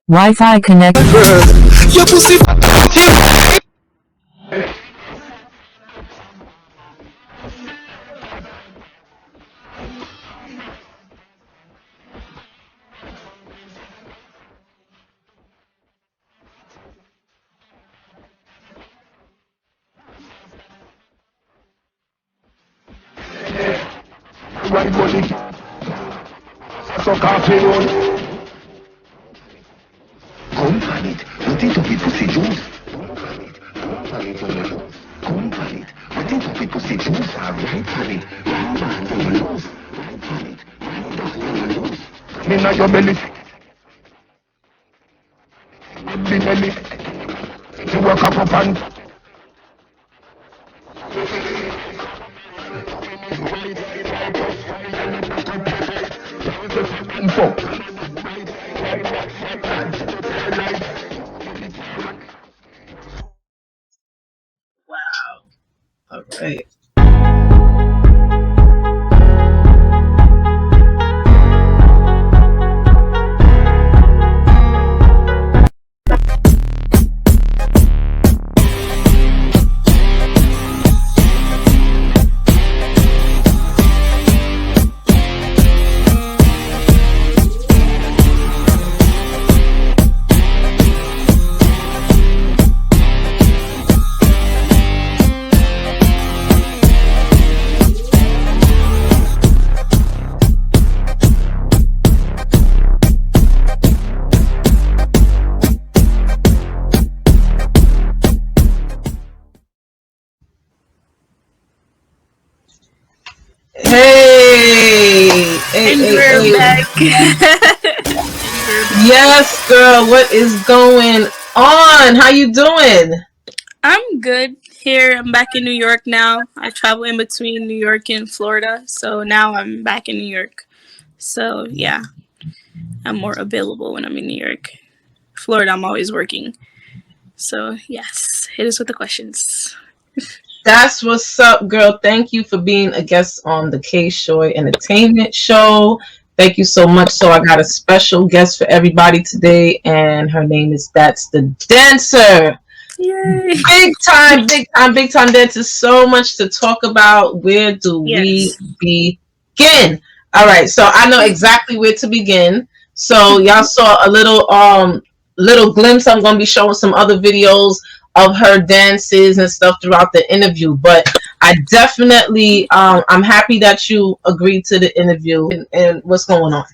Wi-Fi connect. Your pussy. Right body. So coffee roll. Come on it. What into the pussy juice? Come on it. Come on it. Come on it. What into the pussy juice? Right on it. Come on your nose. Right on it. Right on your nose. Inna your belly. The belly. You walk up and. Wow. All right. And we're back. Yes, girl. What is going on? How you doing? I'm good here. I'm back in New York now. I travel in between New York and Florida, so now I'm back in New York. So yeah, I'm more available when I'm in New York. Florida, I'm always working. So yes, hit us with the questions. That's what's up, girl. Thank you for being a guest on the KSHOY Entertainment show. Thank you so much. So I got a special guest for everybody today, and her name is That's the Dancer. Yay! Big time dancer. So much to talk about. Where do we begin? All right, so I know exactly where to begin. So y'all saw a little glimpse. I'm gonna be showing some other videos of her dances and stuff throughout the interview, but I definitely I'm happy that you agreed to the interview. And what's going on?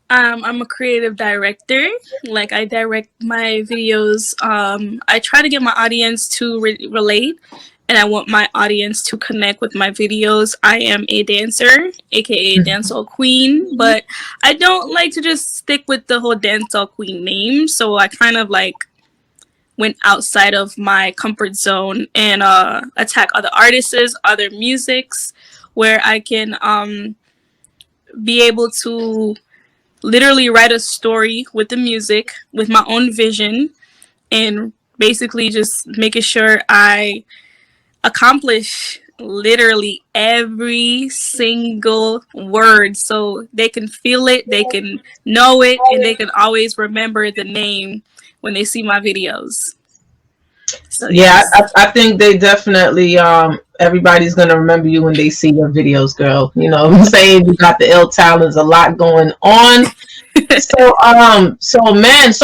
I'm a creative director. Like, I direct my videos. I try to get my audience to relate, and I want my audience to connect with my videos. I am a dancer, aka Dancehall Queen, but I don't like to just stick with the whole Dancehall Queen name, so I kind of like went outside of my comfort zone and attack other artists, other musics, where I can be able to literally write a story with the music, with my own vision, and basically just making sure I accomplish literally every single word so they can feel it, they can know it, and they can always remember the name when they see my videos. So yeah, I think they definitely everybody's gonna remember you when they see your videos, girl. You know what I'm saying? You got the ill talents, a lot going on. So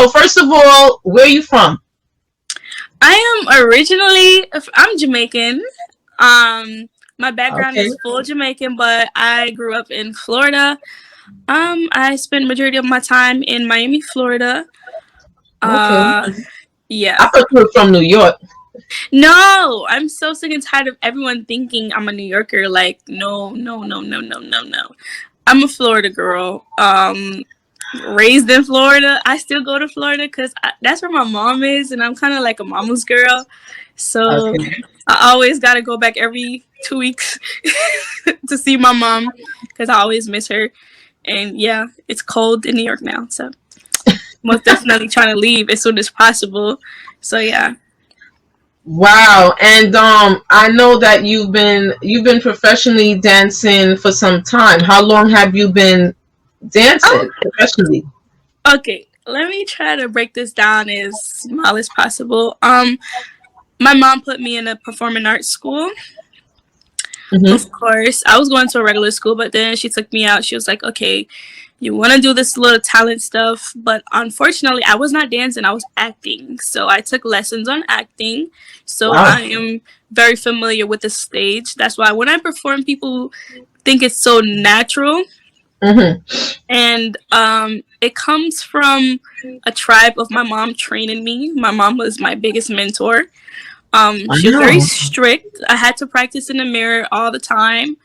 first of all, where are you from? I'm Jamaican. My background is full Jamaican, but I grew up in Florida. I spent majority of my time in Miami, Florida. Yeah. I thought you were from New York. No, I'm so sick and tired of everyone thinking I'm a New Yorker. Like, no. I'm a Florida girl. Raised in Florida. I still go to Florida because that's where my mom is, and I'm kind of like a mama's girl. So I always got to go back every 2 weeks to see my mom because I always miss her. And yeah, it's cold in New York now, so most definitely trying to leave as soon as possible. So yeah. Wow. And I know that you've been professionally dancing for some time. How long have you been dancing professionally? Okay. let me try to break this down as small as possible. My mom put me in a performing arts school. Of course, I was going to a regular school, but then she took me out. She was like, okay, you want to do this little talent stuff, but unfortunately I was not dancing, I was acting. So I took lessons on acting. So I am very familiar with the stage. That's why when I perform, people think it's so natural. And it comes from a tribe of my mom training me. My mom was my biggest mentor. She was very strict. I had to practice in the mirror all the time.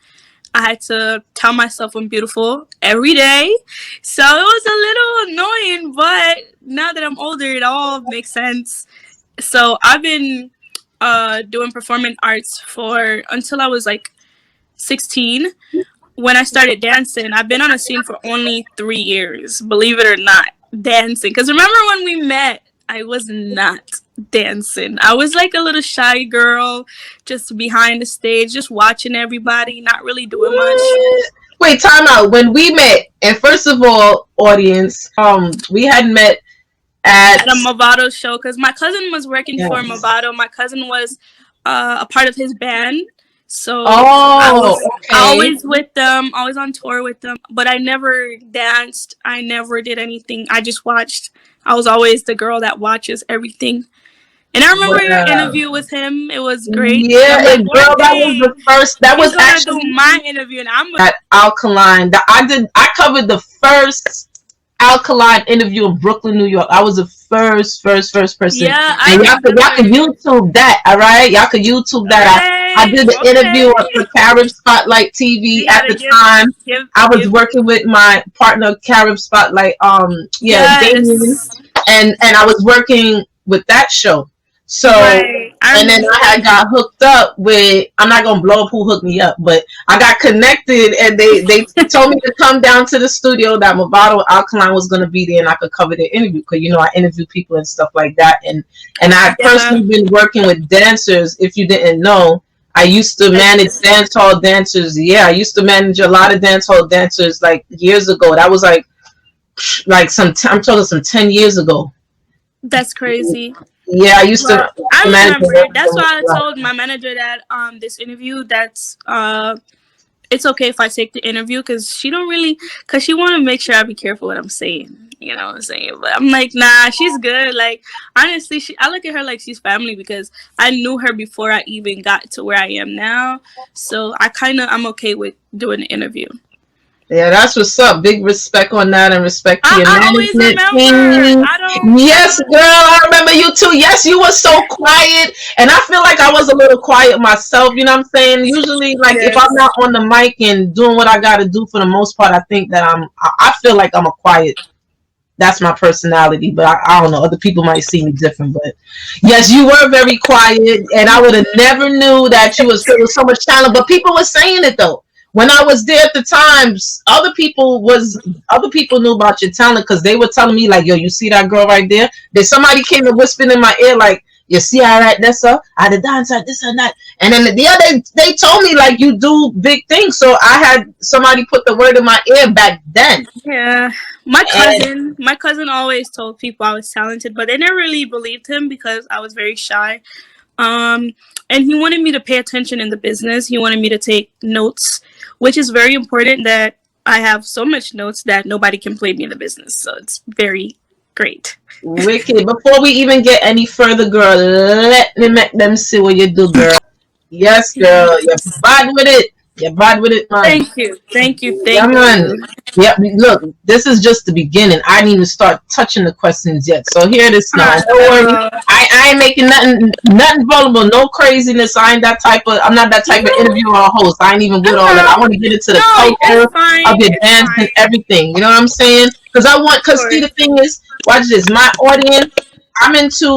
I had to tell myself I'm beautiful every day. So it was a little annoying, but now that I'm older, it all makes sense. So I've been doing performing arts for until I was like 16. When I started dancing, I've been on a scene for only 3 years, believe it or not, dancing. Because remember when we met, I was not dancing. I was like a little shy girl, just behind the stage, just watching everybody, not really doing much. Wait, time out. When we met, and first of all, audience, we had met at a Movado show because my cousin was working for Movado. My cousin was a part of his band. So I was always with them, always on tour with them. But I never danced. I never did anything. I just watched. I was always the girl that watches everything. And I remember your interview with him. It was great. Yeah, like, girl, that was the first. That was actually do my interview, and I'm at Alkaline. I covered the first Alkaline interview in Brooklyn, New York. I was the first person. Yeah, and y'all could YouTube that. All right, y'all could YouTube that. I did the interview for Carib Spotlight TV at the time. I was working with my partner, Carib Spotlight. Damien, and I was working with that show. So, and then I had got hooked up with, I'm not going to blow up who hooked me up, but I got connected and they told me to come down to the studio that Movado Alkaline was going to be there and I could cover their interview because, you know, I interview people and stuff like that. And I personally been working with dancers. If you didn't know, I used to manage dancehall dancers. Yeah, I used to manage a lot of dancehall dancers like years ago. That was like I'm talking some 10 years ago. That's crazy. Yeah, I used to. I remember. That's why I told my manager that this interview that's it's okay if I take the interview because she want to make sure I be careful what I'm saying. You know what I'm saying? But I'm like, nah, she's good. Like honestly, I look at her like she's family because I knew her before I even got to where I am now. So I'm okay with doing the interview. Yeah, that's what's up. Big respect on that and respect to your management team. Yes, girl, I remember you too. Yes, you were so quiet. And I feel like I was a little quiet myself, you know what I'm saying? Usually, like, if I'm not on the mic and doing what I got to do for the most part, I think that I feel like I'm a quiet. That's my personality, but I don't know. Other people might see me different, but yes, you were very quiet. And I would have never knew that you was filled with so much talent, but people were saying it though. When I was there at the times, other people knew about your talent because they were telling me like, yo, you see that girl right there? Then somebody came and whispered in my ear like, you see her right there, sir? I the dancer, this and that. And then they told me like you do big things. So I had somebody put the word in my ear back then. Yeah. My cousin always told people I was talented, but they never really believed him because I was very shy. And he wanted me to pay attention in the business. He wanted me to take notes, which is very important that I have so much notes that nobody can play me in the business. So it's very great. Wicked. Before we even get any further, girl, let me make them see what you do, girl. Yes, girl. You're bad with it. You're bad with it, man. Thank you. Yeah, man. Yeah, look, this is just the beginning. I didn't even start touching the questions yet. So here it is now. Don't worry. I ain't making nothing vulnerable, no craziness. I'm not that type of interviewer or host. I ain't even with all that. I want to get into the culture of your dance and everything. You know what I'm saying? Because see, the thing is, watch this. My audience, I'm into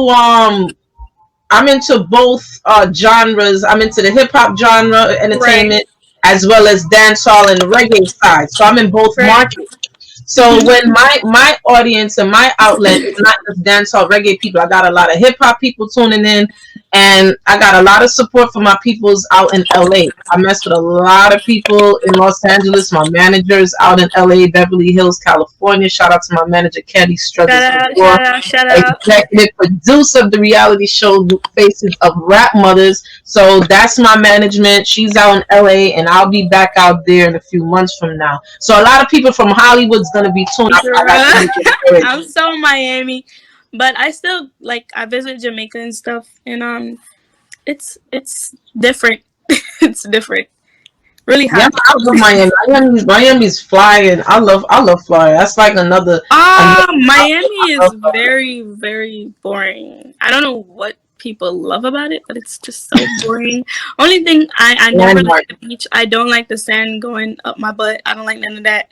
both genres. I'm into the hip hop genre, entertainment, as well as dancehall and the reggae side. So I'm in both markets. So when my audience and my outlet is not just dancehall reggae people, I got a lot of hip hop people tuning in, And I got a lot of support from my peoples out in LA. I mess with a lot of people in Los Angeles. My managers out in LA, Beverly Hills, California. Shout out to my manager, Kenny Struthers, Shout out. executive producer of the reality show Faces of Rap Mothers. So that's my management. She's out in LA, and I'll be back out there in a few months from now. So a lot of people from Hollywood's going to be tuned up. I'm so Miami. But I still I visit Jamaica and stuff, and it's different. It's different. Really hot. Yeah, I love Miami. Miami's flying. I love Florida. That's like another. Miami is very, very boring. I don't know what people love about it, but it's just so boring. Only thing I never like the beach. I don't like the sand going up my butt. I don't like none of that.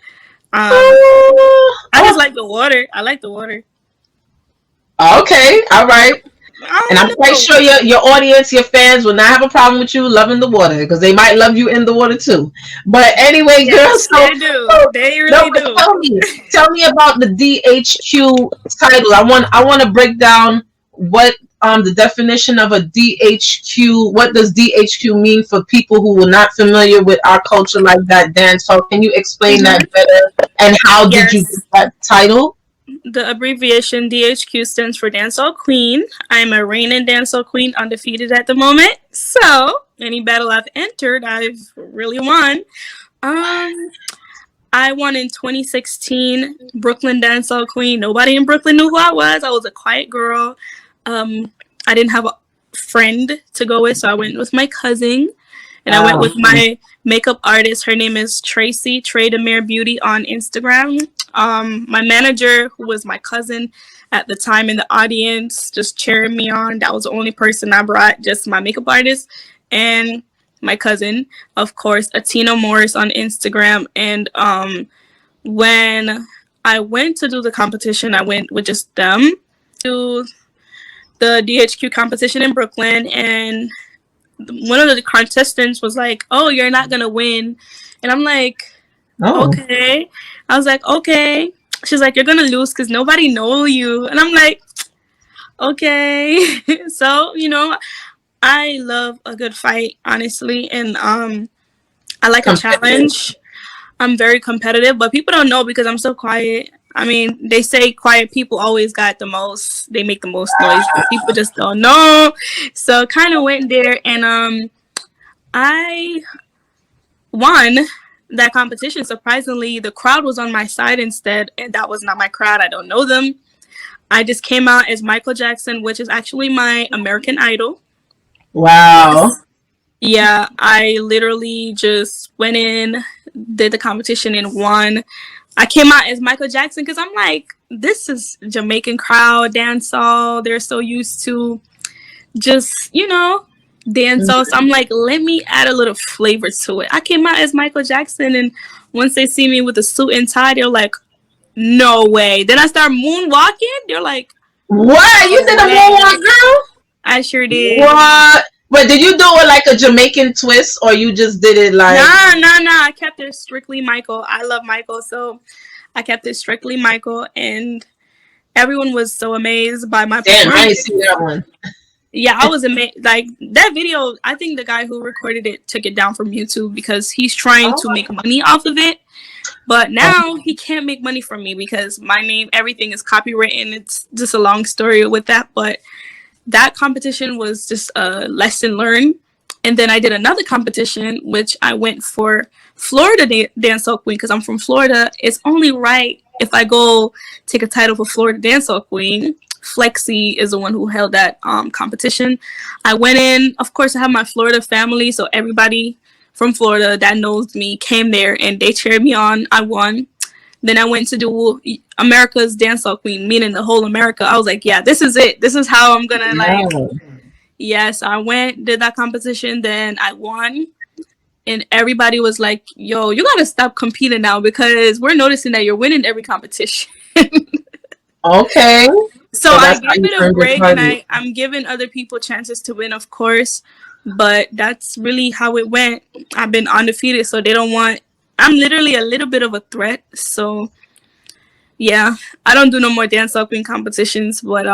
I just like the water. I like the water. Okay, all right. And I'm quite sure your audience, your fans will not have a problem with you loving the water, because they might love you in the water too. But anyway, girls, they do. They really do. Tell me about the DHQ title. I want to break down what the definition of a DHQ. What does DHQ mean for people who are not familiar with our culture like that? Dancehall. Can you explain that better? And how did you get that title? The abbreviation DHQ stands for Dancehall Queen. I'm a reigning Dancehall Queen, undefeated at the moment. So, any battle I've entered, I've really won. I won in 2016, Brooklyn Dancehall Queen. Nobody in Brooklyn knew who I was. I was a quiet girl. I didn't have a friend to go with, so I went with my cousin. And I went with my makeup artist. Her name is Tracy, Trey Demare Beauty on Instagram. My manager, who was my cousin at the time in the audience, just cheering me on. That was the only person I brought, just my makeup artist and my cousin. Of course, Atina Morris on Instagram. And when I went to do the competition, I went with just them to the DHQ competition in Brooklyn. And one of the contestants was like, "Oh, you're not gonna win," and I'm like, "Okay." I was like, "Okay." She's like, "You're gonna lose because nobody know you," and I'm like, "Okay." So I love a good fight, honestly, and I like a challenge. I'm very competitive, but people don't know because I'm so quiet. I mean, they say quiet people always got the most, they make the most noise, but people just don't know. So kind of went there, and I won that competition. Surprisingly, the crowd was on my side instead, and that was not my crowd. I don't know them. I just came out as Michael Jackson, which is actually my American Idol. Wow. Yeah, I literally just went in, did the competition, and won. I came out as Michael Jackson because I'm like, this is Jamaican crowd, dancehall. They're so used to just, dancehall. So I'm like, let me add a little flavor to it. I came out as Michael Jackson, and once they see me with a suit and tie, they're like, no way. Then I start moonwalking. They're like, what? You did a moonwalk, girl? I sure did. What? But did you do it like a Jamaican twist, or you just did it like... Nah. I kept it strictly Michael. I love Michael, so I kept it strictly Michael, and everyone was so amazed by my performance. Damn, I didn't see that one. Yeah, I was amazed. Like, that video, I think the guy who recorded it took it down from YouTube because he's trying to make money off of it. But now he can't make money from me because my name, everything is copywritten. It's just a long story with that, but that competition was just a lesson learned. And then I did another competition, which I went for Florida Dancehall Queen because I'm from Florida. It's only right if I go take a title for Florida Dancehall Queen. Flexi is the one who held that competition. I went in. Of course, I have my Florida family, so everybody from Florida that knows me came there, and they cheered me on. I won. Then I went to do America's Dancehall Queen, meaning the whole America. I was like, yeah, this is it. This is how I'm going to Yes, I went, did that competition. Then I won. And everybody was like, yo, you got to stop competing now because we're noticing that you're winning every competition. Okay. So I gave it a break, and I'm giving other people chances to win, of course. But that's really how it went. I've been undefeated, so they don't want... I'm literally a little bit of a threat, so yeah, I don't do no more Dancehall Queen competitions, but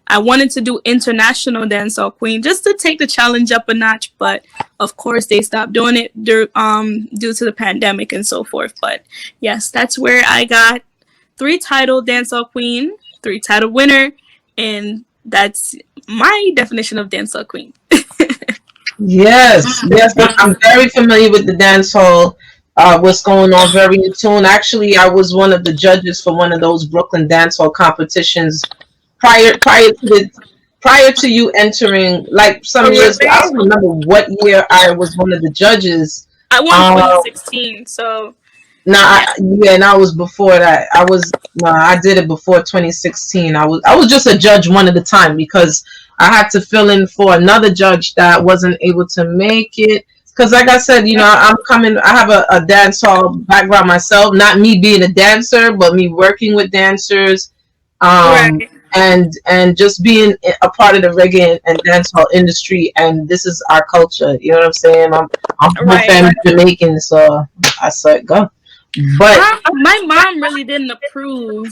I wanted to do international dancehall queen just to take the challenge up a notch, but of course they stopped doing it due to the pandemic and so forth. But yes, that's where I got 3-title dancehall queen, 3-title winner, and that's my definition of dancehall queen. Yes, I'm very familiar with the dancehall. What's going on? Very in tune. Actually, I was one of the judges for one of those Brooklyn dancehall competitions prior to you entering. Like some years, I don't remember what year I was one of the judges. I won 2016, so. And I was before that. I did it before 2016. I was just a judge one at a time because I had to fill in for another judge that wasn't able to make it. Because like I said, I have a dancehall background myself, not me being a dancer, but me working with dancers, and just being a part of the reggae and dancehall industry. And this is our culture. You know what I'm saying? I'm Jamaican, so I said go. But my mom really didn't approve.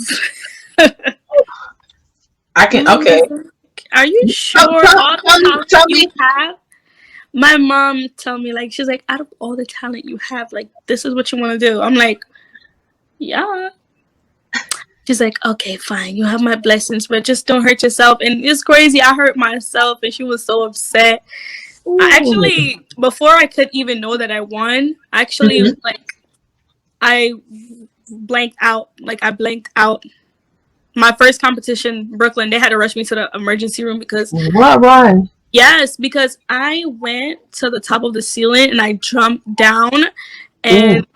I can okay. Are you sure? Tell me. My mom told me, like, she's like, out of all the talent you have, like, this is what you want to do. I'm like, yeah. She's like, okay, fine, you have my blessings, but just don't hurt yourself. And it's crazy, I hurt myself, and she was so upset. I actually, before I could even know that I won, I blanked out. Like, I blanked out. My first competition, Brooklyn, they had to rush me to the emergency room because... Why? Yes, because I went to the top of the ceiling and I jumped down and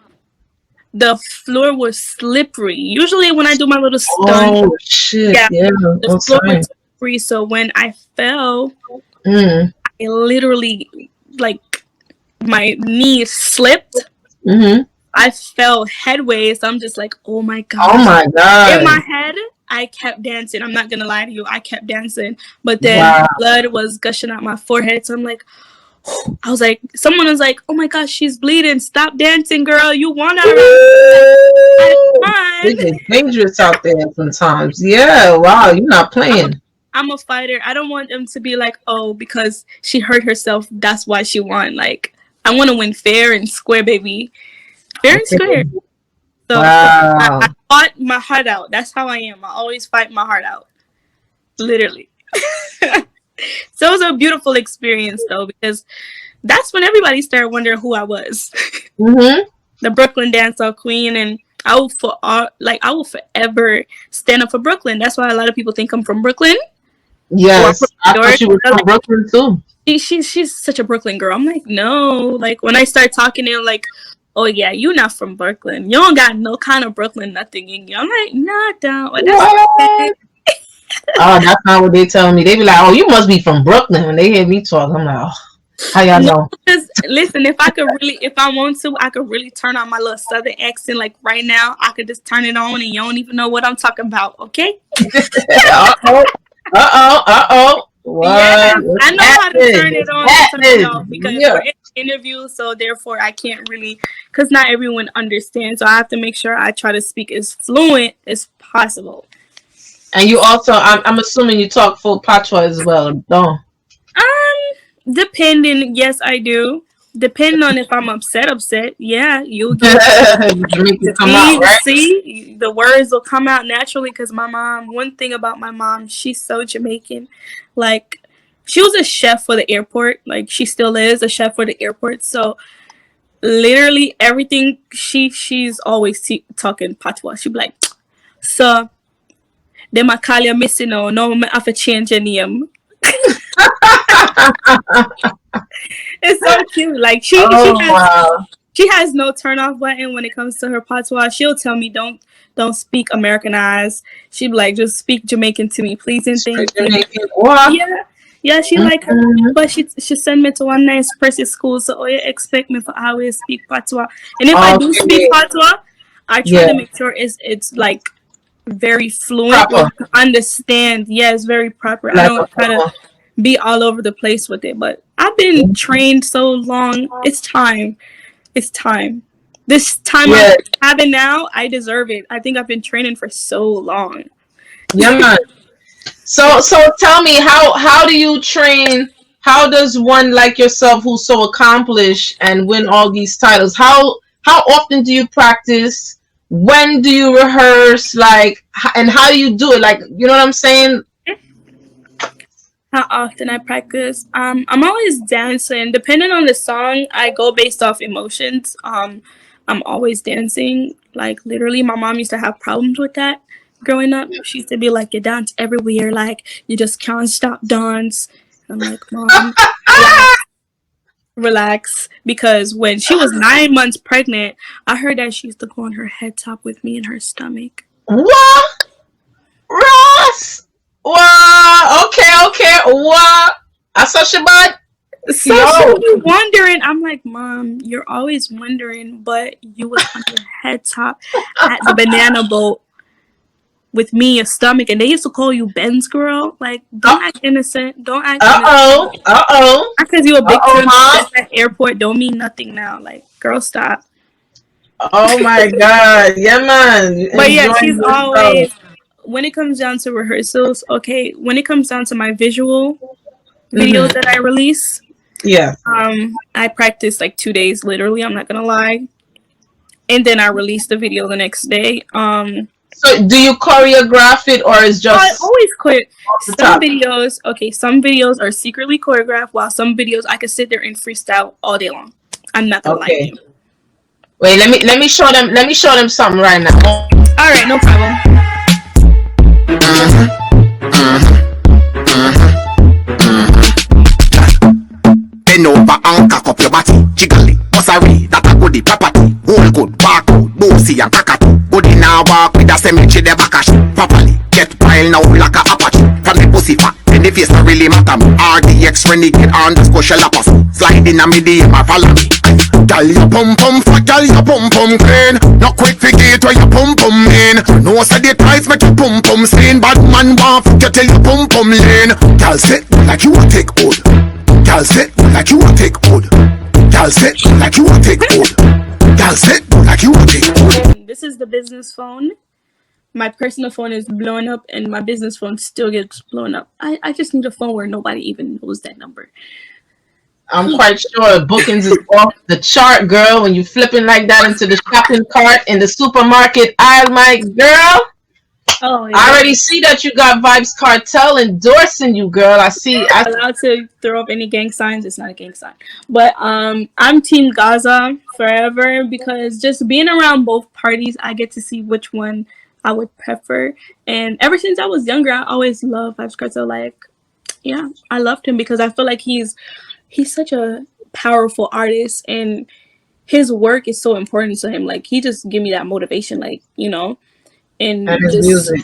the floor was slippery. Usually when I do my little stunt... Oh, shit. Yeah, the floor was slippery. So when I fell, I literally, like, my knee slipped. I fell headways. So I'm just like, oh my God. Oh my God. In my head, I kept dancing. I'm not gonna lie to you. I kept dancing, but then blood was gushing out my forehead. So I'm like, I was like, someone was like, "Oh my gosh, she's bleeding! Stop dancing, girl. You won already." It's dangerous out there sometimes. Yeah, wow, you're not playing. I'm a fighter. I don't want them to be like, "Oh, because she hurt herself, that's why she won." Like, I want to win fair and square, baby. Fair and square. So I fought my heart out. That's how I am. I always fight my heart out. Literally. So it was a beautiful experience, though, because that's when everybody started wondering who I was. The Brooklyn dancehall queen, and I will forever stand up for Brooklyn. That's why a lot of people think I'm from Brooklyn. Yes, I thought she was from Brooklyn too. She's such a Brooklyn girl. I'm like, no. Like, when I start talking to them, like, oh yeah, you not from Brooklyn. You don't got no kind of Brooklyn nothing in you. I'm like, nah, don't. Oh, that's not what they tell me. They be like, oh, you must be from Brooklyn. When they hear me talk, I'm like, oh, how y'all know? Because, listen, if I want to, I could really turn on my little southern accent. Like right now, I could just turn it on and you don't even know what I'm talking about, okay? Uh-oh. What? Yeah, I know how to turn it on and turn it off because we're in interviews, so therefore I can't really, because not everyone understands, so I have to make sure I try to speak as fluent as possible. And you also, I'm assuming you talk full patois as well, don't? Depending, yes, I do. Depending on if I'm upset, yeah, you'll get see, the words will come out naturally because my mom, one thing about my mom, she's so Jamaican. Like, she was a chef for the airport. Like, she still is a chef for the airport. So, literally everything, she's always talking patois. She'd be like, so, they might call you Missy now. No, I have to change your name. It's so cute. Like, she has no turn off button when it comes to her patois. She'll tell me don't speak Americanized. She'd be like, just speak Jamaican to me, please, and thank you. Yeah, she like her, but she sent me to one nice private school, so you expect me to always speak patois. And if I do speak patois, I try to make sure it's like very fluent, to understand. Yeah, it's very proper. I don't try to be all over the place with it, but I've been trained so long. It's time. This time I'm having now, I deserve it. I think I've been training for so long. Yeah, man. So tell me, how do you train? How does one like yourself, who's so accomplished and win all these titles? How often do you practice? When do you rehearse? Like, and how do you do it? Like, you know what I'm saying? How often I practice? I'm always dancing. Depending on the song, I go based off emotions. I'm always dancing. Like literally, my mom used to have problems with that growing up. She used to be like, "You dance everywhere. Like you just can't stop dance." I'm like, "Mom, relax." Because when she was 9 months pregnant, I heard that she used to go on her head top with me in her stomach. What, Ross? What? Okay. What? I saw Shabbat. So she was wondering. I'm like, Mom, you're always wondering, but you was on your head top at the banana boat with me, your stomach, and they used to call you Ben's girl. Like, don't act innocent. Don't act innocent. Because you a big fan at that airport don't mean nothing now. Like, girl, stop. Oh my God. Yeah, man. But yeah, she's always, when it comes down to rehearsals, okay, when it comes down to my visual videos that I release, I practice like 2 days, literally, I'm not gonna lie. And then I release the video the next day. So do you choreograph it, or is just? I always some videos are secretly choreographed, while some videos I could sit there and freestyle all day long. I'm not gonna lie to you. Wait, let me show them something right now. All right, no problem. Bend over and cock up your body, jiggle it, bossary, that a goodie property. Whole good, bark out, bossy and cockatoo. Goodie now walk with a cemetery the backash. Properly, get pile now like a apache. From the pussy fat, then the face not really matter me. RDX renegade underscore shalapas. Slide in a medium, follow me. Girl, your pum pum fat, girl, your pum pum clean. Not quick forget where your pum pum mean. No say the price make your pum pum seen. Bad man want fuck you till your pum pum lean. Girl sit like you a take hold. Girl sit like you a take hold. Girl sit like you a take hold. Girl sit like you a take hold. This is the business phone. My personal phone is blown up, and my business phone still gets blown up. I just need a phone where nobody even knows that number. I'm quite sure bookings is off the chart, girl. When you flipping like that into the shopping cart in the supermarket aisle, my girl. Oh, yeah. I already see that you got Vybz Kartel endorsing you, girl. I see. I'm allowed to throw up any gang signs. It's not a gang sign, but I'm Team Gaza forever, because just being around both parties, I get to see which one I would prefer. And ever since I was younger, I always loved Vybz Kartel. Like, yeah, I loved him because I feel like he's such a powerful artist, and his work is so important to him. Like, he just give me that motivation, like, you know. And just music.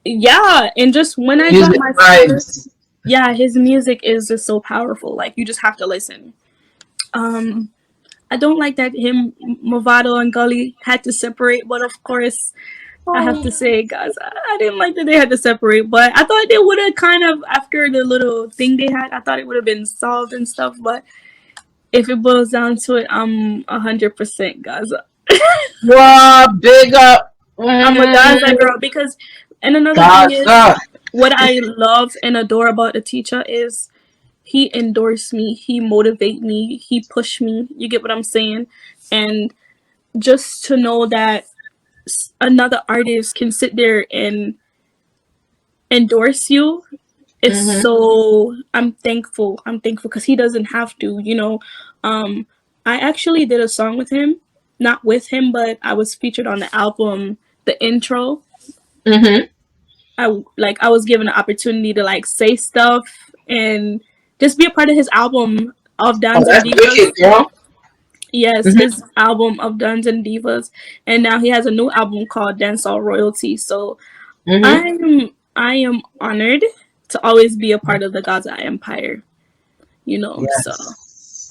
Yeah, and just when I got my first, his music is just so powerful. Like, you just have to listen. I don't like that him, Movado, and Gully had to separate, but of course, I have to say, guys, I didn't like that they had to separate, but I thought they would have kind of, after the little thing they had, I thought it would have been solved and stuff. But if it boils down to it, I'm 100% Gaza. Wow, big up. I'm a Gaza girl, because, and another thing is, what I love and adore about the teacher is he endorsed me, he motivate me, he pushed me. You get what I'm saying? And just to know that another artist can sit there and endorse you, it's so, I'm thankful because he doesn't have to, you know. I actually did a song with him, not with him, but I was featured on the album, the intro. I was given an opportunity to like say stuff and just be a part of his album of Dance and Divas. Yes, his album of Duns and Divas, and now he has a new album called Dancehall Royalty. So I am honored to always be a part of the Gaza Empire, you know. So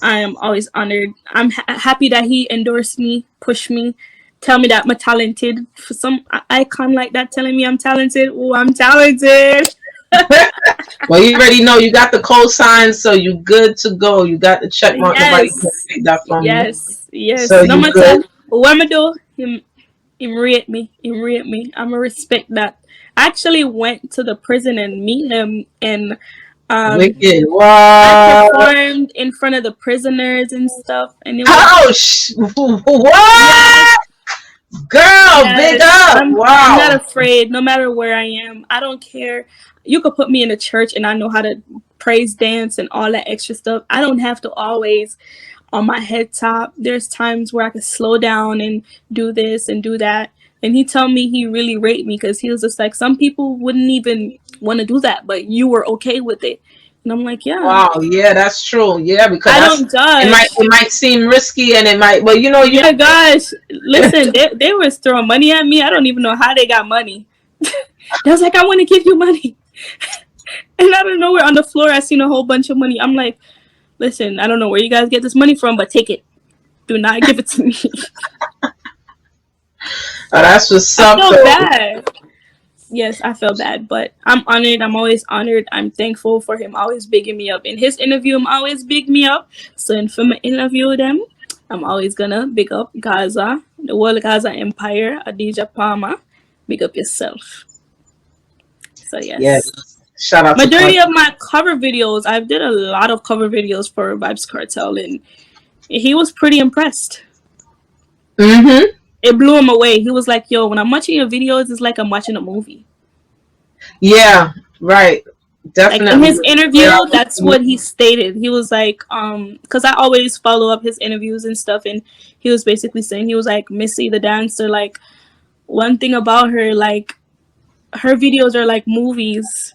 I am always honored. I'm happy that he endorsed me, pushed me, tell me that I'm talented. For some icon like that telling me I'm talented, oh, I'm talented. Well, you already know you got the cosign, so you good to go. You got the check mark. Nobody can take that from you. Yes. So no matter what I do, Rate me. Rate me. I'ma respect that. I actually went to the prison and meet him, and Wicked. I What? performed in front of the prisoners and stuff, and it was Ouch! yes, What? Girl, big yes. up. I'm not Wow. afraid. No matter where I am, I don't care. You could put me in a church, and I know how to praise dance and all that extra stuff. I don't have to always on my head top. There's times where I could slow down and do this and do that. And he told me he really rate me because he was just like, some people wouldn't even want to do that, but you were okay with it. And I'm like, yeah, Wow, yeah, that's true. Yeah, because I that's don't judge. it might seem risky and it might, but you Yeah, gosh, listen, they was throwing money at me. I don't even know how they got money. They was like, I want to give you money. And out of nowhere on the floor, I seen a whole bunch of money. I'm like, listen, I don't know where you guys get this money from, but take it. Do not give it to me. that's what's I up feel though. bad. Yes, I feel bad, but I'm honored. I'm always honored. I'm thankful for him always bigging me up. In his interview, I'm always big me up. So in film interview them, I'm always gonna big up Gaza, the World Gaza Empire, Adija Palmer. Big up yourself. So yes. Yes. Shout out to Majority of Kartel. my cover videos, I've did a lot of cover videos for Vybz Kartel, and he was pretty impressed. Mm-hmm. It blew him away. He was like, yo, when I'm watching your videos, it's like I'm watching a movie. Yeah, right. Like in Definitely. his interview, that's what he stated. He was like, because I always follow up his interviews and stuff, and he was basically saying, he was like, Missy the dancer, like, one thing about her, like, her videos are like movies.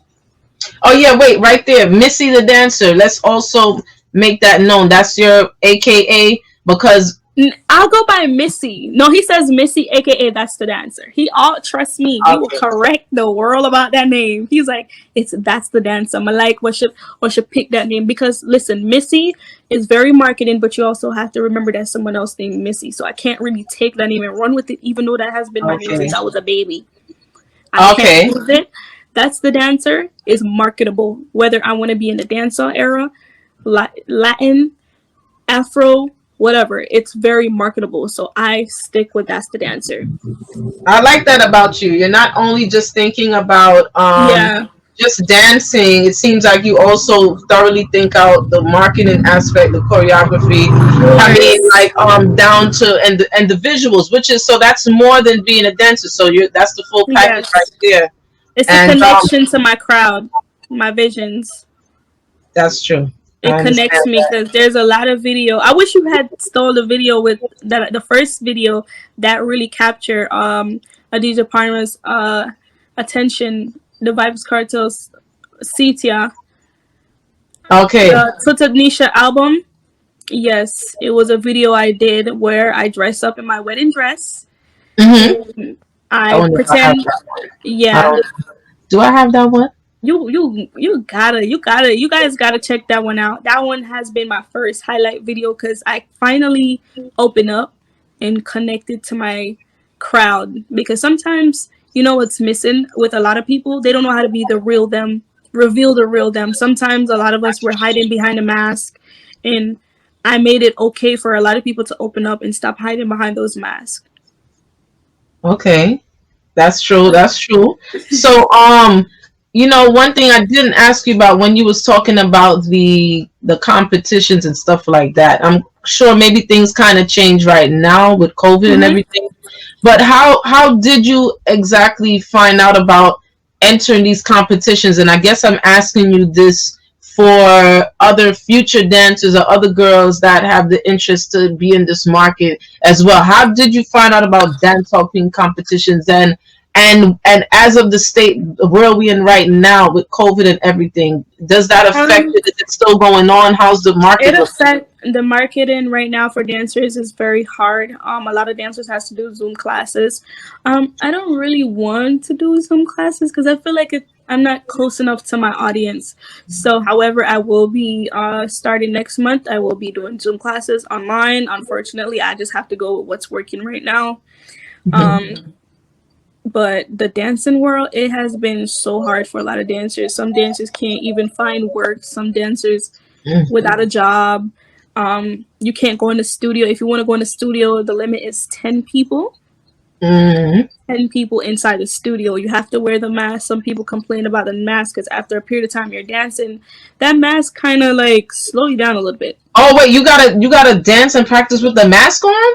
Oh yeah, wait, right there. Missy the dancer. Let's also make that known. That's your AKA because I'll go by Missy. No, he says Missy, aka that's the dancer. He all trust me. He will okay. correct the world about that name. He's like, it's that's the dancer. I'm like, what should pick that name? Because listen, Missy is very marketing, but you also have to remember that someone else named Missy. So I can't really take that name and run with it, even though that has been my name Okay. since I was a baby. I Okay. can't lose it. That's the dancer is marketable. Whether I want to be in the dancehall era, Latin, Afro, whatever, it's very marketable. So I stick with that's the dancer. I like that about you. You're not only just thinking about Yeah. just dancing. It seems like you also thoroughly think out the marketing aspect, the choreography. I mean, like down to and the visuals, which is so that's more than being a dancer. So you that's the full package Yes. right there. It's a And connection to my crowd, my visions. that's true. It I understand connects me that. because there's a lot of video. I wish you had stole the video with that the first video that really captured Adidja Parma's attention. The Vybz Kartel's Sitia, Okay. the Tutadnisha album. Yes, it was a video I did where I dress up in my wedding dress. Mm-hmm. I I wonder if I have pretend, that one. I yeah. don't. Do I have that one? You guys gotta check that one out. That one has been my first highlight video because I finally open up and connected to my crowd. Because sometimes you know what's missing with a lot of people, they don't know how to be the real them, reveal the real them. Sometimes a lot of us were hiding behind a mask, and I made it okay for a lot of people to open up and stop hiding behind those masks. Okay. That's true. That's true. So, one thing I didn't ask you about when you was talking about the competitions and stuff like that. I'm sure maybe things kind of change right now with COVID and Mm-hmm. everything. But how did you exactly find out about entering these competitions? And I guess I'm asking you this for other future dancers or other girls that have the interest to be in this market as well. How did you find out about dance talking competitions and as of the state where we in right now with COVID and everything, does that affect Um, it? Is it still going on? How's the market It look? affect the marketing right now for dancers is very hard. A lot of dancers has to do Zoom classes. I don't really want to do Zoom classes because I feel like I'm not close enough to my audience. So, however, I will be starting next month. I will be doing Zoom classes online. Unfortunately, I just have to go with what's working right now. Um, but the dancing world, it has been so hard for a lot of dancers. Some dancers can't even find work. Some dancers without a job. You can't go in the studio. If you want to go in the studio, the limit is 10 people. Mm-hmm. 10 people inside the studio. You have to wear the mask. Some people complain about the mask because after a period of time you're dancing, that mask kind of like slow you down a little bit. Oh wait, you gotta dance and practice with the mask on?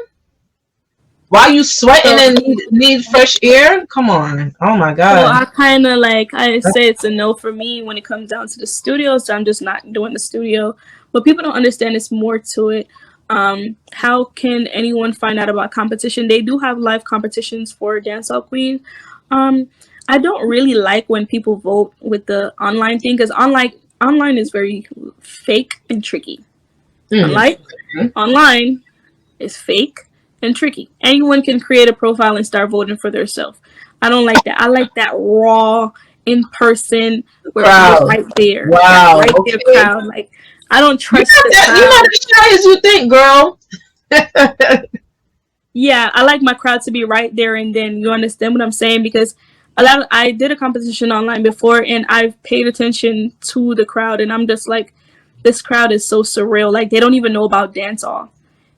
While you sweating and need fresh air? Come on. Oh my god. So I kind of like, I say it's a no for me when it comes down to the studio, so I'm just not doing the studio. But people don't understand it's more to it. How can anyone find out about competition? They do have live competitions for Dancehall Queen. I don't really like when people vote with the online thing, because online is very fake and tricky. Online is fake and tricky. Anyone can create a profile and start voting for themselves. I don't like that. I like that raw, in person, where you're right there. Wow. Right there, crowd. Like, I don't trust you're not as shy as you think, girl. Yeah, I like my crowd to be right there, and then you understand what I'm saying, because I did a competition online before, and I've paid attention to the crowd, and I'm just like, this crowd is so surreal. Like, they don't even know about dancehall.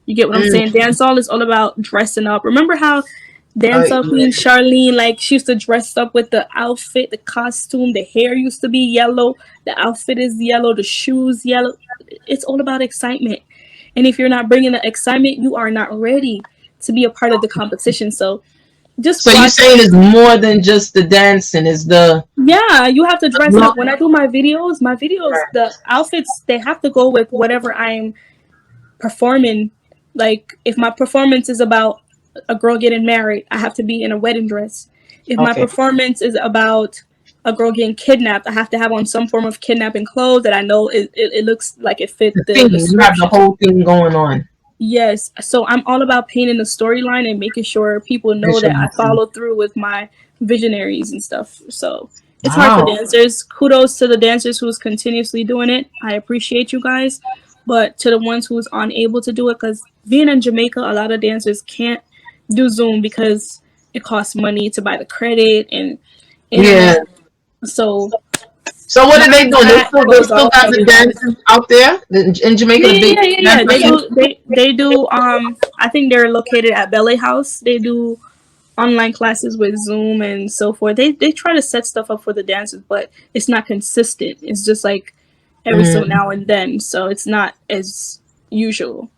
You get what I'm saying? Dancehall is all about dressing up. Remember how Dancehall Queen Charlene, like, she used to dress up with the outfit, the costume, the hair used to be yellow, the outfit is yellow, the shoes yellow. It's all about excitement. And if you're not bringing the excitement, you are not ready to be a part of the competition. So you're saying it's more than just the dancing, is the you have to dress up. When I do my videos, the outfits, they have to go with whatever I'm performing. Like, if my performance is about a girl getting married, I have to be in a wedding dress. If my performance is about a girl getting kidnapped, I have to have on some form of kidnapping clothes that I know it looks like it fit the you have the whole thing going on. Yes, so I'm all about painting the storyline and making sure people know that I follow through with my visionaries and stuff. So it's hard for dancers. Kudos to the dancers who's continuously doing it. I appreciate you guys. But to the ones who's unable to do it, because being in Jamaica, a lot of dancers can't do Zoom because it costs money to buy the credit and so what are they doing? They still got the dancers out there in Jamaica. They do. I think they're located at Ballet House. They do online classes with Zoom and so forth. They try to set stuff up for the dancers, but it's not consistent. It's just like every so now and then, so it's not as usual.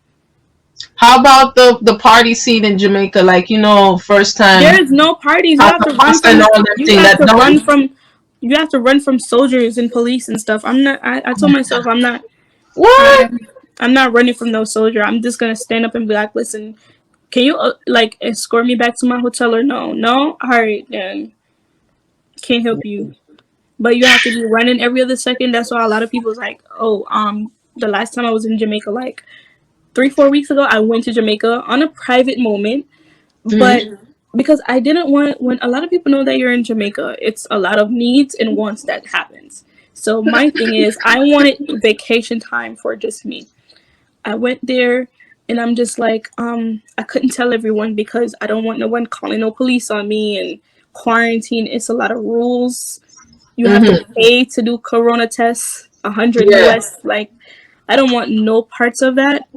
How about the party scene in Jamaica? Like, first time. There's no parties. You have to run from soldiers and police and stuff. I told myself I'm not. What? I'm not running from no soldier. I'm just gonna stand up and be like, listen, can you escort me back to my hotel or no? No? Alright, then can't help you. But you have to be running every other second. That's why a lot of people's like, the last time I was in Jamaica, like 3-4 weeks ago, I went to Jamaica on a private moment, but because I didn't want, when a lot of people know that you're in Jamaica, it's a lot of needs and wants that happens. So my thing is, I wanted vacation time for just me. I went there and I'm just like, I couldn't tell everyone because I don't want no one calling no police on me and quarantine. It's a lot of rules. You have to pay to do corona tests, 100 US. Like, I don't want no parts of that.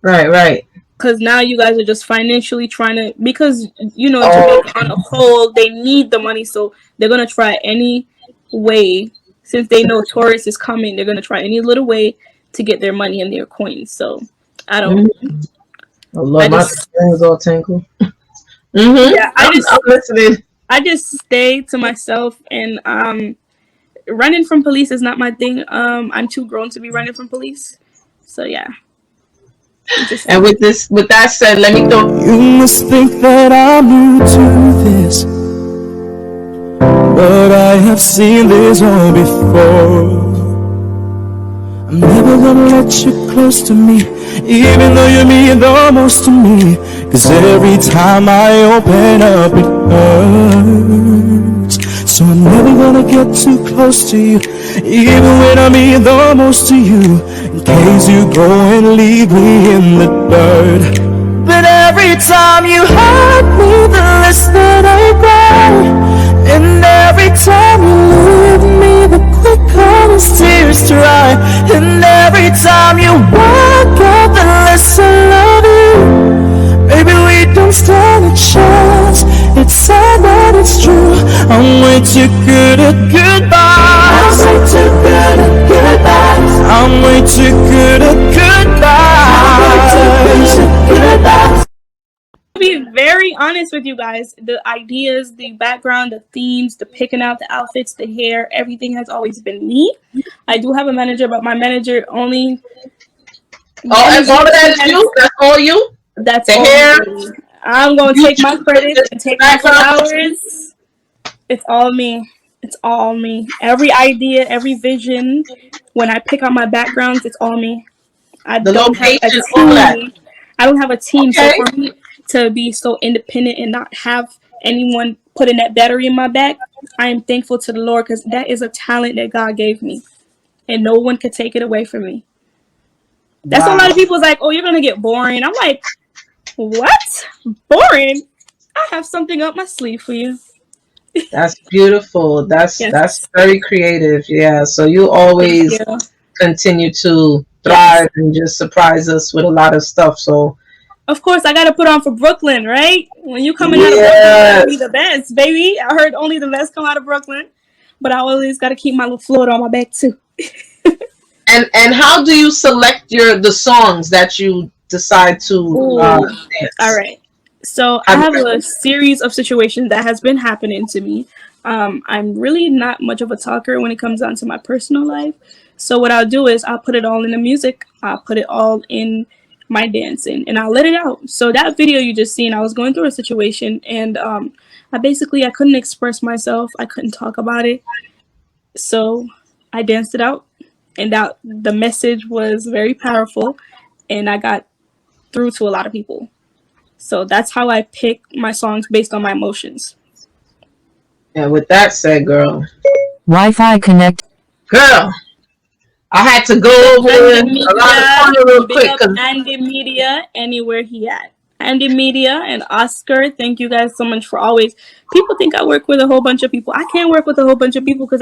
Right. Because now you guys are just financially trying to, because, Jamaica on a whole, they need the money. So they're going to try any way, since they know tourists is coming, they're going to try any little way to get their money and their coins. So I don't. My fingers all tangled. Yeah, I'm listening. I just stay to myself, and running from police is not my thing. I'm too grown to be running from police. So yeah. And with that said, let me go. You must think that I'm new to this, but I have seen this all before. I'm never gonna let you close to me, even though you mean the most to me. Cause every time I open up it hurts. So I'm never gonna get too close to you, even when I mean the most to you, in case you go and leave me in the dirt. But every time you hurt me, the less that I cry. And every time you leave me, the quicker these tears dry. And every time you walk out, the less I love you. Maybe we don't stand a chance. it's true. I'm way too good at goodbyes. I'm way too good at goodbyes. I'm way too good at goodbyes. To be very honest with you guys, the ideas, the background, the themes, the picking out the outfits, the hair, everything has always been me. I do have a manager, but my manager only. Oh, and all of that is you? That's all you? That's the all hair. me. I'm gonna take my credit and take my flowers. It's all me. It's all me. Every idea, every vision. When I pick out my backgrounds, it's all me. I don't have a team. I don't have a team. Okay. So for me to be so independent and not have anyone putting that battery in my back, I am thankful to the Lord, because that is a talent that God gave me, and no one could take it away from me. That's wow. A lot of people's like, oh, you're gonna get boring. I'm like, what? Boring? I have something up my sleeve for you. That's beautiful. That's very creative. Yeah. So you always continue to thrive and just surprise us with a lot of stuff. So of course I gotta put on for Brooklyn, right? When you coming out of Brooklyn, you gotta be the best, baby. I heard only the best come out of Brooklyn, but I always gotta keep my little float on my back too. And how do you select the songs that you decide to dance? All right. So I have a series of situations that has been happening to me. I'm really not much of a talker when it comes down to my personal life. So what I'll do is I'll put it all in the music. I'll put it all in my dancing, and I'll let it out. So that video you just seen, I was going through a situation, and I couldn't express myself. I couldn't talk about it. So I danced it out, and the message was very powerful, and I got through to a lot of people. So that's how I pick my songs, based on my emotions. And with that said, girl, Wi-Fi connect. Girl, I had to go over a lot of fun real quick. Andy Media, anywhere he at. Andy Media and Oscar, thank you guys so much for always. People think I work with a whole bunch of people. I can't work with a whole bunch of people because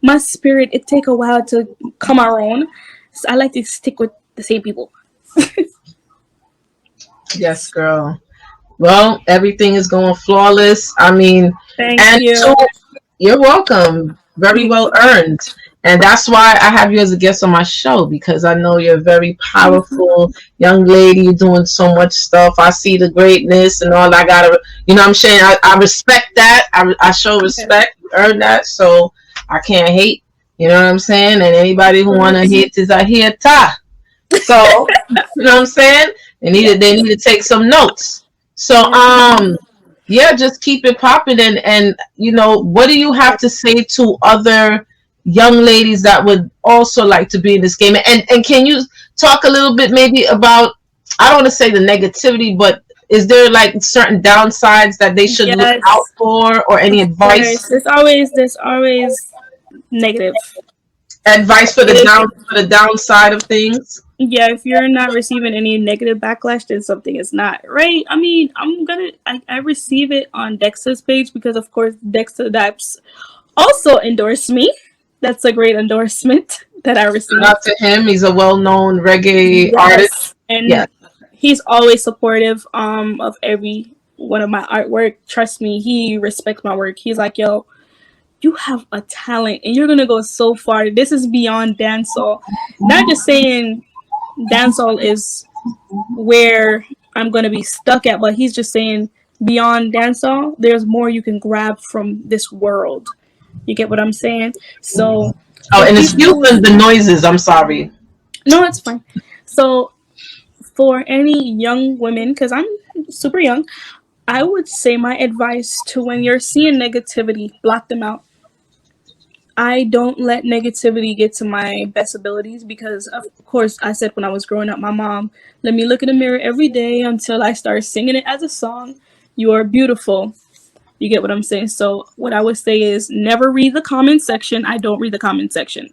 my spirit, it take a while to come around. So I like to stick with the same people. Yes, girl. Well, everything is going flawless. I mean, thank you. You're welcome. Very well earned. And that's why I have you as a guest on my show, because I know you're a very powerful young lady. You're doing so much stuff. I see the greatness and all. I gotta, you know what I'm saying? I respect that. I show respect, earn that. So I can't hate. You know what I'm saying? And anybody who wanna hate is I hear ta. So you know what I'm saying? They need to take some notes. So yeah, just keep it popping. And you know, what do you have to say to other young ladies that would also like to be in this game? And can you talk a little bit maybe about, I don't want to say the negativity, but is there like certain downsides that they should look out for, or any advice? There's always negative advice for the downside of things. Yeah, if you're not receiving any negative backlash, then something is not right. I mean, I receive it on Dexta's page, because of course Dexta Daps also endorsed me. That's a great endorsement that I received. Shout out to him. He's a well-known reggae artist. And he's always supportive of every one of my artwork. Trust me, he respects my work. He's like, yo, you have a talent and you're gonna go so far. This is beyond dancehall. Not just saying dancehall is where I'm gonna be stuck at, but he's just saying beyond dancehall, there's more you can grab from this world. You get what I'm saying? So and excuse the noises, I'm sorry. No, it's fine. So for any young women, because I'm super young, I would say my advice to when you're seeing negativity, block them out. I don't let negativity get to my best abilities, because of course I said when I was growing up, my mom let me look in the mirror every day until I started singing it as a song. You are beautiful. You get what I'm saying? So what I would say is never read the comment section. I don't read the comment section.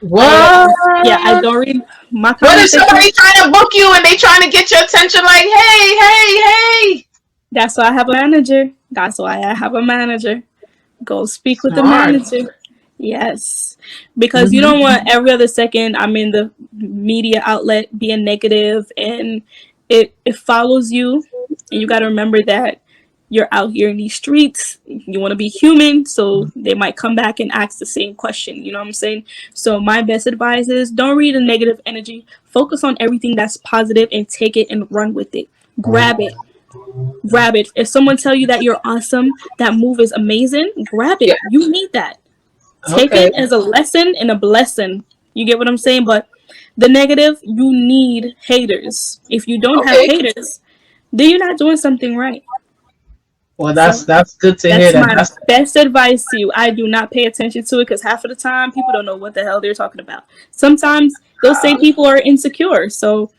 What? I don't read my comment section. What if somebody trying to book you and they trying to get your attention like, hey? That's why I have a manager. Go speak with the manager. Yes. Because you don't want every other second I'm in the media outlet being negative, and it follows you. And you got to remember that you're out here in these streets, you want to be human, so they might come back and ask the same question, you know what I'm saying? So my best advice is don't read the negative energy, focus on everything that's positive and take it and run with it. Grab it. If someone tell you that you're awesome, that move is amazing, grab it. You need that. Take it as a lesson and a blessing. You get what I'm saying? But the negative, you need haters. If you don't have haters, then you're not doing something right. Well, So that's good to hear. that's my That's best advice to you. I do not pay attention to it because half of the time people don't know what the hell they're talking about. Sometimes they'll say people are insecure. So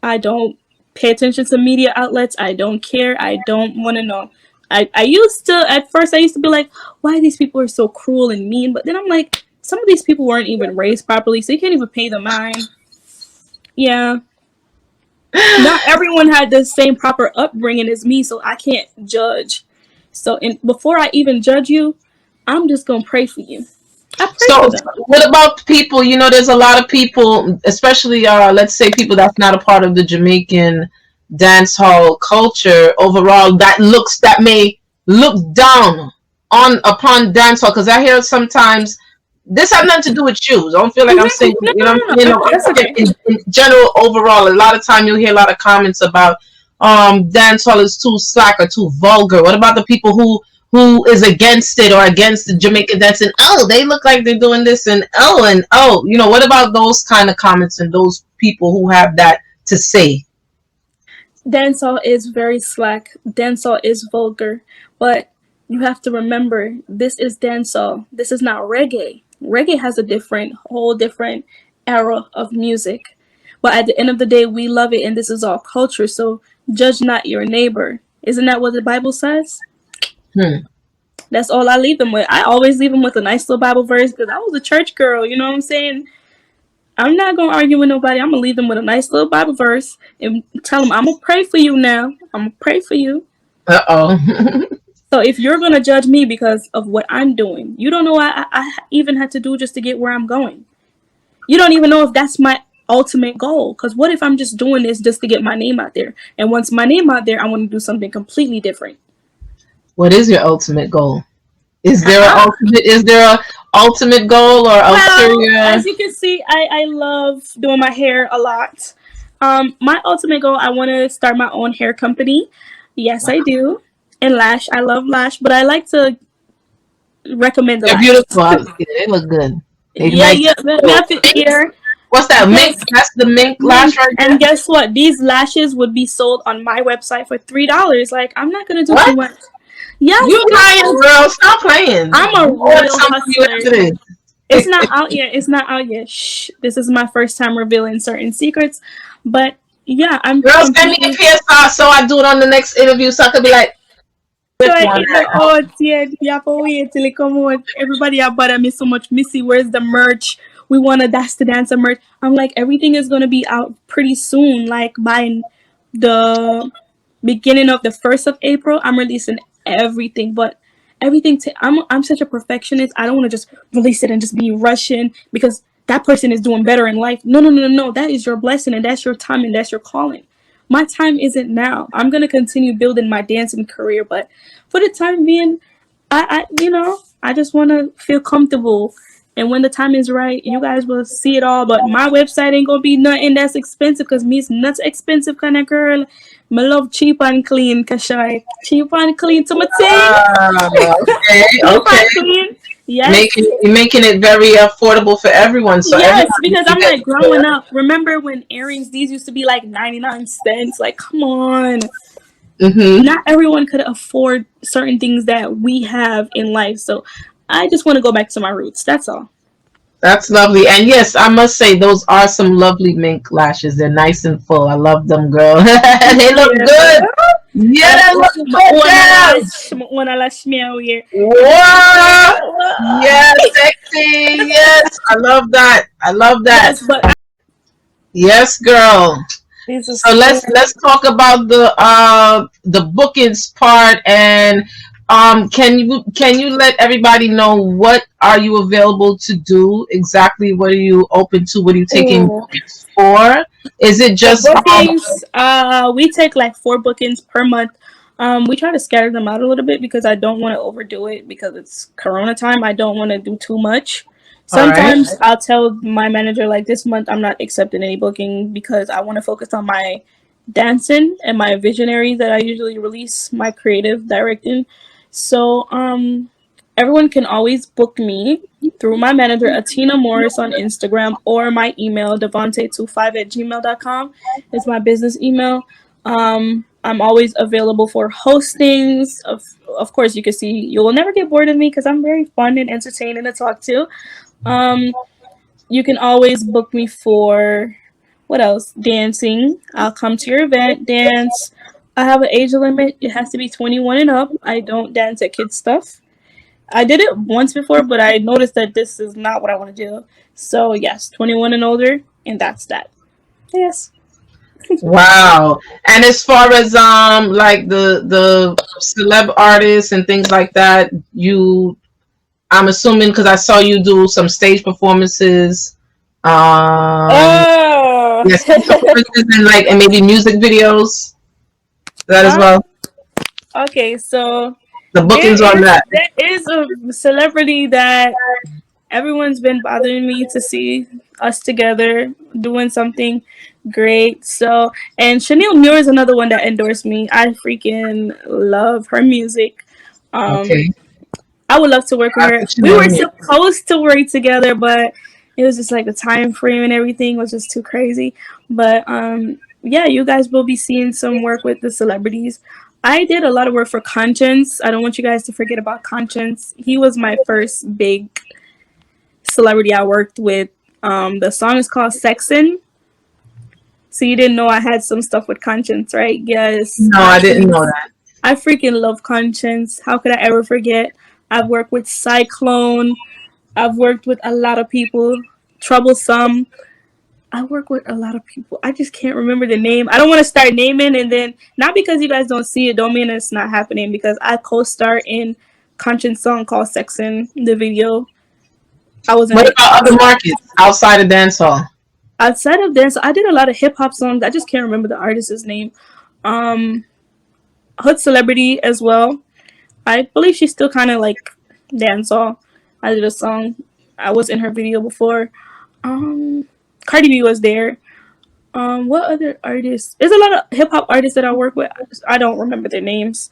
I don't pay attention to media outlets. I don't care. I don't want to know. I used to, at first, I used to be like, why these people are so cruel and mean? But then I'm like, some of these people weren't even raised properly, so you can't even pay them mind. Yeah. Not everyone had the same proper upbringing as me, so I can't judge. So before I even judge you, I'm just going to pray for you. So what about people, there's a lot of people, especially let's say people that's not a part of the Jamaican dance hall culture overall, that may look down upon dance hall, because I hear sometimes this has nothing to do with you. Don't feel like I'm saying, in general, overall, a lot of time you'll hear a lot of comments about dance hall is too slack or too vulgar. What about the people who is against it or against the Jamaican dance, and they look like they're doing this, and what about those kind of comments and those people who have that to say? Dancehall is very slack. Dancehall is vulgar. But you have to remember, this is dancehall. This is not reggae. Reggae has a whole different era of music. But at the end of the day, we love it, and this is all culture. So judge not your neighbor. Isn't that what the Bible says? That's all I leave them with. I always leave them with a nice little Bible verse because I was a church girl. You know what I'm saying? I'm not going to argue with nobody. I'm going to leave them with a nice little Bible verse and tell them, I'm going to pray for you now. I'm going to pray for you. So if you're going to judge me because of what I'm doing, you don't know what I even had to do just to get where I'm going. You don't even know if that's my ultimate goal. Because what if I'm just doing this just to get my name out there? And once my name out there, I want to do something completely different. What is your ultimate goal? Is there a ultimate goal or ulterior? As you can see, I love doing my hair a lot. My ultimate goal, I want to start my own hair company. Yes, I do. And lash, I love lash, but I like to recommend the They're lash. beautiful. They look good. Here. What's that? Mink? That's the mink lash right there. And guess what? These lashes would be sold on my website for $3. Like, I'm not gonna do too much. Yeah, you lying, girl. Stop playing. I'm a real hustler. It's not out yet. It's not out yet. Shh. This is my first time revealing certain secrets. But yeah, I'm. Girl, send me a PSR so I do it on the next interview so I could be like. Wait till it come out. Everybody are bother me so much. Missy, where's the merch? We want a That's the Dancer merch. I'm like, everything is gonna be out pretty soon. Like by the beginning of the 1st of April, I'm releasing everything. But everything I'm such a perfectionist. I don't want to just release it and just be rushing because that person is doing better in life. No. That is your blessing and that's your time and that's your calling. My time isn't now. I'm gonna continue building my dancing career, but for the time being, I just want to feel comfortable. And when the time is right, you guys will see it all. But my website ain't gonna be nothing that's expensive because me's not expensive kind of girl. I love cheap and clean, KSHOY. Cheap and clean to my team. Okay. Clean. Yes. Making it very affordable for everyone. So yes, because I'm like growing up. Remember when earrings, these used to be like 99 cents? Like, come on. Not everyone could afford certain things that we have in life. So I just want to go back to my roots. That's all. That's lovely. And yes, I must say those are some lovely mink lashes. They're nice and full. I love them, girl. They look good. Yeah, they look good. Wanna lash me out here. Whoa. Yes, sexy. Yes. I love that. Yes, girl. So let's talk about the bookings part, and can you let everybody know what are you available to do exactly? What are you open to? What are you taking bookings for? Is it just bookings? We take like 4 bookings per month. We try to scatter them out a little bit because I don't want to overdo it because it's Corona time. I don't want to do too much. All right. Sometimes I'll tell my manager like this month I'm not accepting any booking because I want to focus on my dancing and my visionary that I usually release, my creative directing. So everyone can always book me through my manager Atina Morris on Instagram or my email devonte25@gmail.com. It's my business email. I'm always available for hostings. Of course, you can see you will never get bored of me because I'm very fun and entertaining to talk to. You can always book me for what else? Dancing. I'll come to your event, dance. I have an age limit. It has to be 21 and up. I don't dance at kids stuff. I did it once before, but I noticed that this is not what I want to do. So yes, 21 and older, and that's that. Yes. Wow. And as far as like the celeb artists and things like that, I'm assuming because I saw you do some stage performances. Oh. Yes, performances and maybe music videos. That as well. Okay, so The bookings on that. there is a celebrity that everyone's been bothering me to see us together doing something great. So, and Chanel Muir is another one that endorsed me. I freaking love her music. Okay. I would love to work with her. We were supposed to work together, but it was just like the time frame and everything was just too crazy. But yeah, you guys will be seeing some work with the celebrities. I did a lot of work for Conscience. I don't want you guys to forget about Conscience. He was my first big celebrity I worked with. The song is called Sexin'. So you didn't know I had some stuff with Conscience, right? Yes. No, I didn't know that. I freaking love Conscience. How could I ever forget? I've worked with Cyclone. I've worked with a lot of people. Troublesome. I work with a lot of people. I just can't remember the name. I don't want to start naming and then not because you guys don't see it, don't mean it's not happening because I co-star in Conscience song called Sexin', the video. I was in What about other markets outside of dancehall? Outside of dance, I did a lot of hip hop songs. I just can't remember the artist's name. Hood Celebrity as well. I believe she's still kind of like dancehall. I did a song. I was in her video before. Cardi B was there. What other artists? There's a lot of hip hop artists that I work with. I don't remember their names.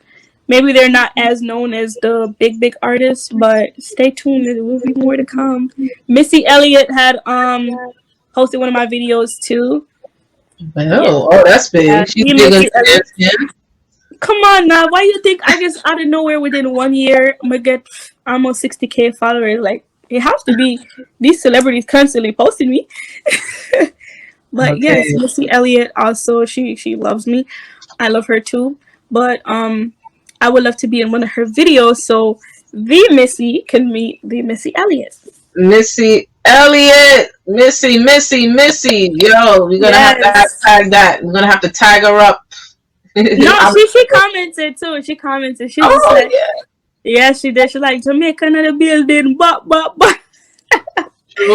Maybe they're not as known as the big artists, but stay tuned. There will be more to come. Missy Elliott had hosted one of my videos too. Oh, that's big. Yeah, She's big in dancing. Come on now, why you think I just out of nowhere within 1 year I'm gonna get almost 60K followers? Like it has to be these celebrities constantly posting me. But yes, Missy Elliott also she loves me. I love her too. But I would love to be in one of her videos so the Missy can meet the Missy Elliott. Missy Elliott, Missy. Yo, we're gonna have to tag that. We're gonna have to tag her up. No, she commented too. She commented. She was like, yeah, she did. She's like Jamaica in the building, but.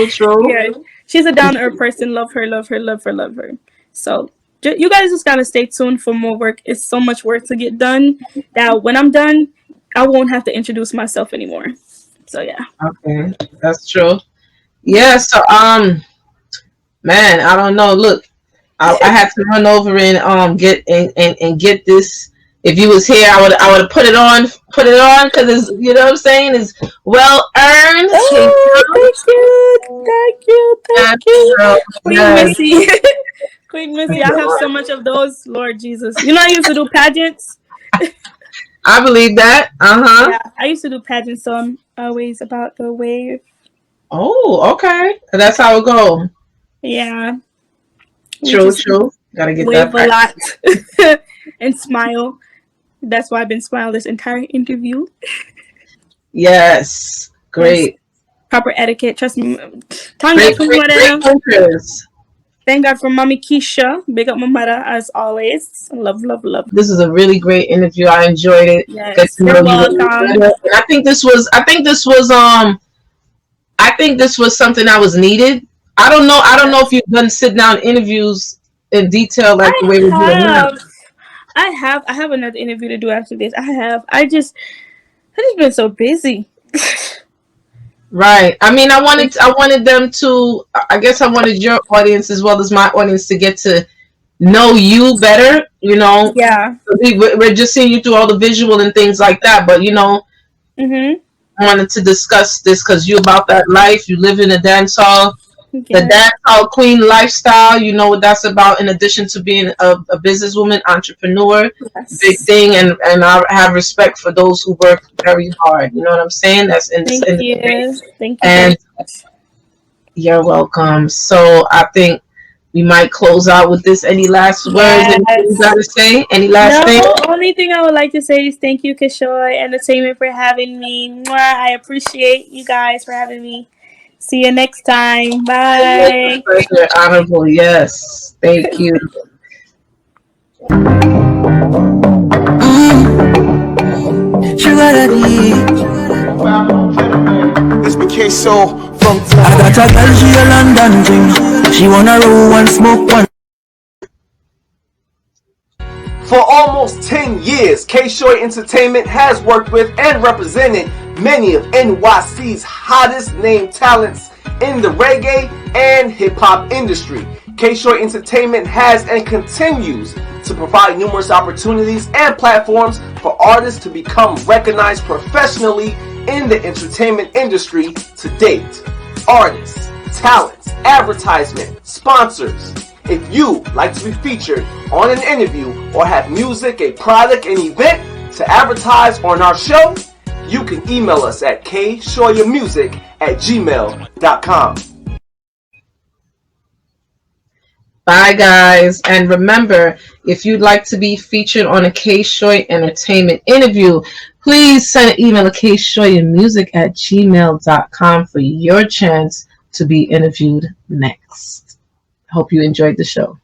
True. Yeah, she's a down to earth person. Love her. So you guys just gotta stay tuned for more work. It's so much work to get done that when I'm done, I won't have to introduce myself anymore. So yeah. Okay, that's true. Yeah. So man, I don't know. Look, I had to run over and get and get this. If you was here, I would have put it on because it's, you know what I'm saying, is well earned. Oh, thank you. Queen Missy. Queen Missy, I have so much of those. Lord Jesus, you know I used to do pageants. I believe that. Yeah, I used to do pageants, so I'm always about the wave. Oh, okay, that's how it go. Yeah. True. Gotta get wave that a lot and smile. That's why I've been smiling this entire interview. Yes, great. Yes. Proper etiquette. Trust me. Great. Thank God for Mommy Keisha. Big up my mother as always. Love. This is a really great interview. I enjoyed it. Yes, you're welcome. I think this was something that was needed. I don't know if you've done sit down interviews in detail like the way we're doing now. I have another interview to do after this. I just been so busy. Right. I mean, I wanted them to. I guess I wanted your audience as well as my audience to get to know you better. You know, Yeah. we're just seeing you through all the visual and things like that. But you know, Mhm. I wanted to discuss this because you about that life. You live in a dance hall. The dancehall queen lifestyle, you know what that's about. In addition to being a businesswoman, entrepreneur, big Yes. thing, and I have respect for those who work very hard. You know what I'm saying? That's in Thank the you. space. Thank you And very much. you're welcome. So I think we might close out with this. Any last words? Anything you Yes. gotta say? Any last No, thing? only thing I would like to say is thank you, KSHOY Entertainment, for having me. Mwah, I appreciate you guys for having me. See you next time. Bye. Pleasure, honorable. Yes, thank you. Sugar daddy. This became so from I got a girl, she a London thing. She wanna roll and smoke one. For almost 10 years, KSHOY Entertainment has worked with and represented many of NYC's hottest name talents in the reggae and hip-hop industry. KSHOY Entertainment has and continues to provide numerous opportunities and platforms for artists to become recognized professionally in the entertainment industry to date. Artists, talents, advertisement, sponsors. If you like to be featured on an interview or have music, a product, an event to advertise on our show, you can email us at kshoyenmusic@gmail.com. Bye, guys. And remember, if you'd like to be featured on a KSHOY Entertainment interview, please send an email to kshoyenmusic@gmail.com for your chance to be interviewed next. Hope you enjoyed the show.